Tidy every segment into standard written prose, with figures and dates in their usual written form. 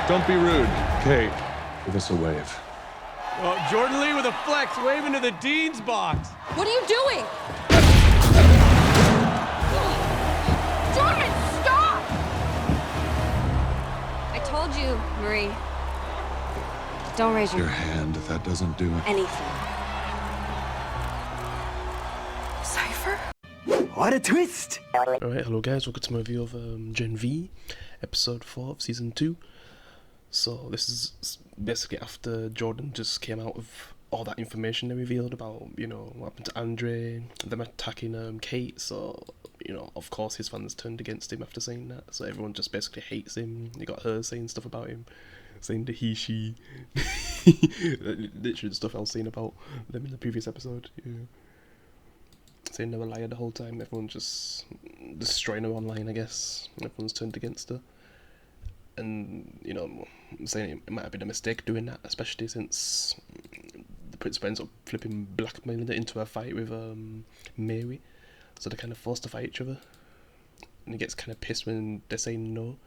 Don't be rude. Kate, give us a wave. Oh, Jordan Lee with a flex, waving to the Dean's box. What are you doing? Jordan, stop! I told you, Marie. Don't raise Your hand, that doesn't do it. anything. Cypher? What a twist! Alright, hello guys, welcome to my review of Gen V, episode 4 of season 2. So this is basically after Jordan just came out with all that information they revealed about, you know, what happened to Andre, them attacking Kate, so, you know, of course his fans turned against him after saying that, so everyone just basically hates him. You got her saying stuff about him, saying the he, she, literally the stuff I was saying about them in the previous episode, yeah. Saying they were lying the whole time, everyone's just destroying her online, I guess. Everyone's turned against her. And, you know, I'm saying it might have been a mistake doing that, especially since the principal ends up flipping blackmailing her into a fight with Mary. So they're kind of forced to fight each other. And he gets kind of pissed when they're saying no.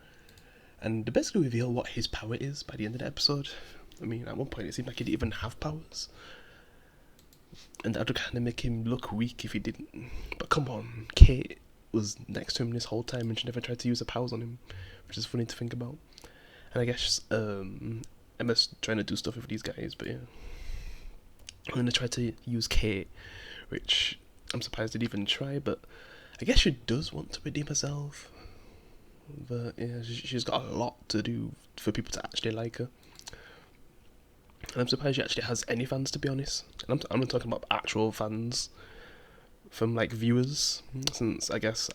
And they basically reveal what his power is by the end of the episode. I mean, at one point it seemed like he didn't even have powers. And that would kind of make him look weak if he didn't. But come on, Kate was next to him this whole time and she never tried to use her powers on him, which is funny to think about. And I guess Emma's trying to do stuff with these guys, but yeah. I'm going to try to use Kate, which I'm surprised didn't even try, but I guess she does want to redeem herself. But yeah, she's got a lot to do for people to actually like her. And I'm surprised she actually has any fans, to be honest. And I'm not talking about actual fans from, like, viewers. Since, I guess,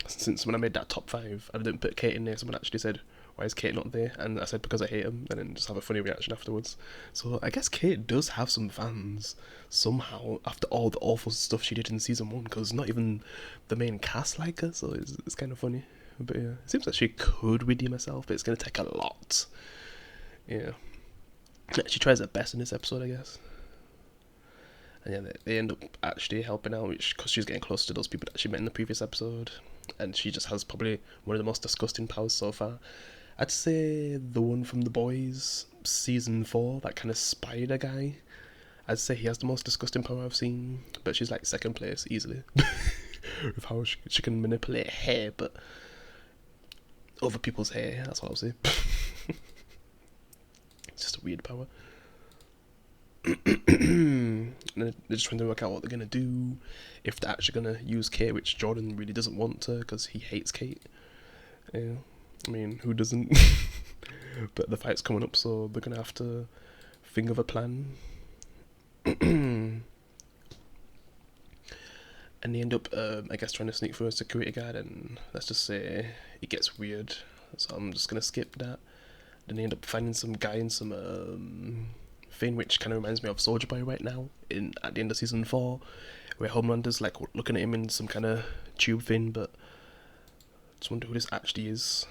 since when I made that top 5, I didn't put Kate in there, someone actually said, why is Kate not there? And I said, because I hate him, and then just have a funny reaction afterwards. So I guess Kate does have some fans, somehow, after all the awful stuff she did in season 1, because not even the main cast like her, so it's kind of funny. But yeah, it seems like she could redeem herself, but it's going to take a lot. Yeah. She tries her best in this episode, I guess. And yeah, they end up actually helping out, because she's getting closer to those people that she met in the previous episode. And she just has probably one of the most disgusting powers so far. I'd say the one from The Boys, season 4, that kind of spider guy. I'd say he has the most disgusting power I've seen, but she's like second place easily. With how she can manipulate hair, but other people's hair, that's what I'll say. It's just a weird power. And they're just trying to work out what they're going to do, if they're actually going to use Kate, which Jordan really doesn't want to, because he hates Kate. Yeah, I mean, who doesn't? But the fight's coming up, so they're going to have to think of a plan. And they end up, I guess, trying to sneak through a security guard, and let's just say it gets weird, so I'm just going to skip that. Then they end up finding some guy in some thing, which kind of reminds me of Soldier Boy right now, at the end of season 4, where Homelander's like looking at him in some kind of tube thing, but I just wonder who this actually is.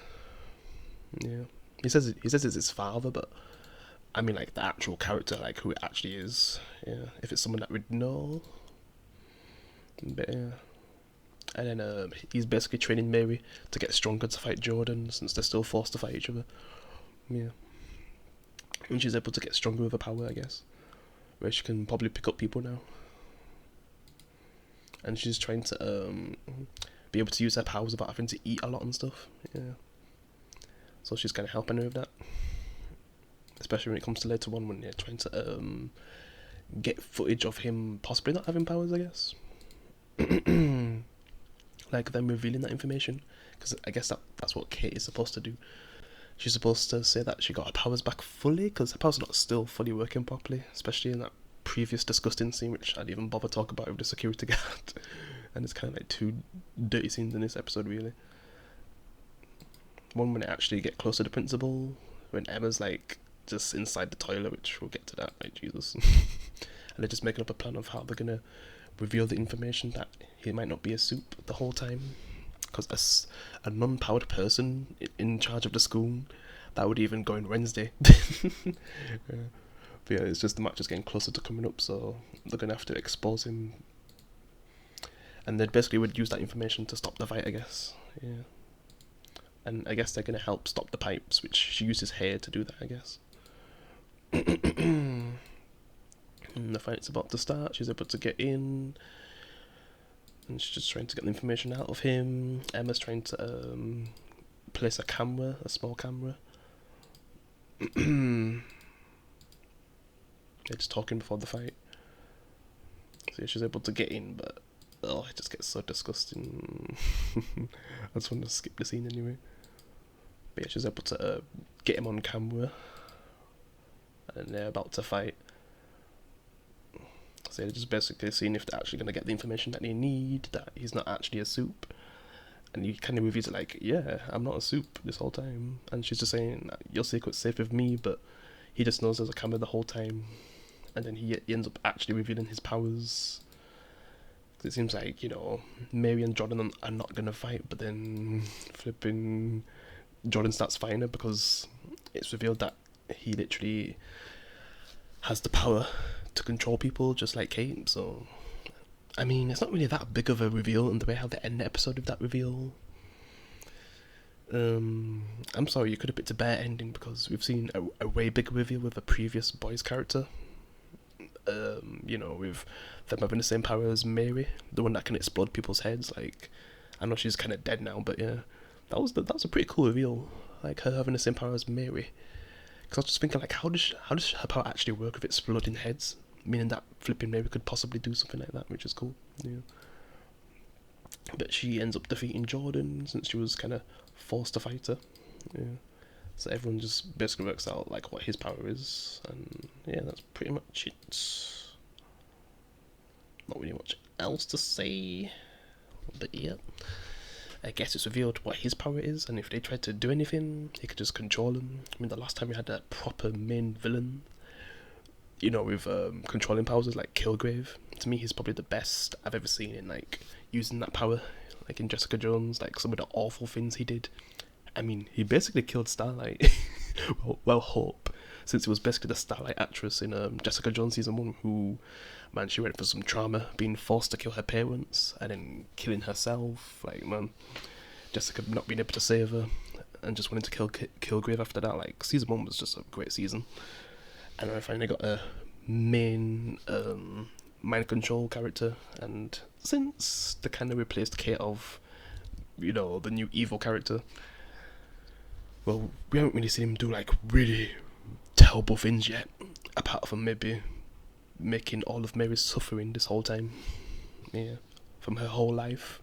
Yeah, he says it's his father, but I mean like the actual character, like who it actually is. Yeah, if it's someone that we'd know. But yeah. And then he's basically training Mary to get stronger to fight Jordan, since they're still forced to fight each other. Yeah. And she's able to get stronger with her power, I guess. Where she can probably pick up people now. And she's trying to be able to use her powers without having to eat a lot and stuff. Yeah. So she's kind of helping her with that. Especially when it comes to later on, when they're trying to get footage of him possibly not having powers, I guess. Like them revealing that information. Because I guess that's what Kate is supposed to do. She's supposed to say that she got her powers back fully, because her powers are not still fully working properly, especially in that previous disgusting scene, which I didn't even bother talk about with the security guard. And it's kind of like 2 dirty scenes in this episode, really. One when they actually get close to the principal, when Emma's like just inside the toilet, which we'll get to that, like Jesus. And they're just making up a plan of how they're gonna reveal the information that he might not be a soup the whole time. Because a non-powered person in charge of the school, that would even go in Wednesday. Yeah. But yeah, it's just the match is getting closer to coming up, so they're going to have to expose him. And they basically would use that information to stop the fight, I guess. Yeah. and I guess they're gonna help stop the pipes, which she uses hair to do that, I guess. And the fight's about to start. She's able to get in, and she's just trying to get the information out of him. Emma's trying to place a camera, a small camera. They're just talking before the fight. So yeah, she's able to get in, but it just gets so disgusting. I just want to skip the scene anyway. But yeah, she's able to get him on camera, and they're about to fight. So they're just basically seeing if they're actually going to get the information that they need, that he's not actually a soup. And he kind of reveals it like, yeah, I'm not a soup this whole time. And she's just saying, your secret's safe with me, but he just knows there's a camera the whole time. And then he ends up actually revealing his powers. It seems like, you know, Mary and Jordan are not going to fight, but then flipping Jordan starts fighting her because it's revealed that he literally has the power to control people just like Kate. So I mean, it's not really that big of a reveal in the way how they end the episode with that reveal. I'm sorry, you could have picked a better ending because we've seen a way bigger reveal with a previous boy's character. You know, with them having the same power as Mary, the one that can explode people's heads. Like, I know she's kind of dead now, but yeah, that was a pretty cool reveal. Like her having the same power as Mary. Because I was just thinking, like, how does her power actually work with exploding heads? Meaning that flipping Mary could possibly do something like that, which is cool. Yeah. But she ends up defeating Jordan since she was kind of forced to fight her. Yeah. So everyone just basically works out like what his power is, and yeah, that's pretty much it. Not really much else to say, but yeah. I guess it's revealed what his power is, and if they try to do anything, he could just control them. I mean, the last time we had a proper main villain, you know, with controlling powers like Kilgrave. To me, he's probably the best I've ever seen in like using that power, like in Jessica Jones, like some of the awful things he did. I mean, he basically killed Starlight. well, Hope, since it was basically the Starlight actress in Jessica Jones season 1 who, man, she went for some trauma, being forced to kill her parents and then killing herself. Like, man, Jessica not being able to save her and just wanting to kill Kilgrave after that. Like, season 1 was just a great season. And I finally got a main mind control character, and since they kind of replaced Kate of, you know, the new evil character, well, we haven't really seen him do like really terrible things yet, apart from maybe making all of Mary suffering this whole time, yeah, from her whole life.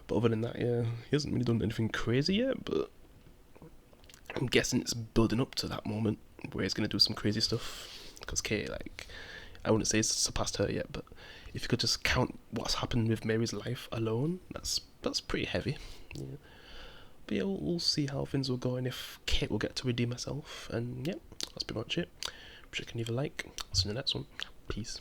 But other than that, yeah, he hasn't really done anything crazy yet, but I'm guessing it's building up to that moment where he's going to do some crazy stuff. Because Kate, like, I wouldn't say it's surpassed her yet, but if you could just count what's happened with Mary's life alone, that's pretty heavy. Yeah. But yeah, we'll see how things will go and if Kate will get to redeem herself. And yeah, that's pretty much it. Which I can leave a like. See you in the next one. Peace.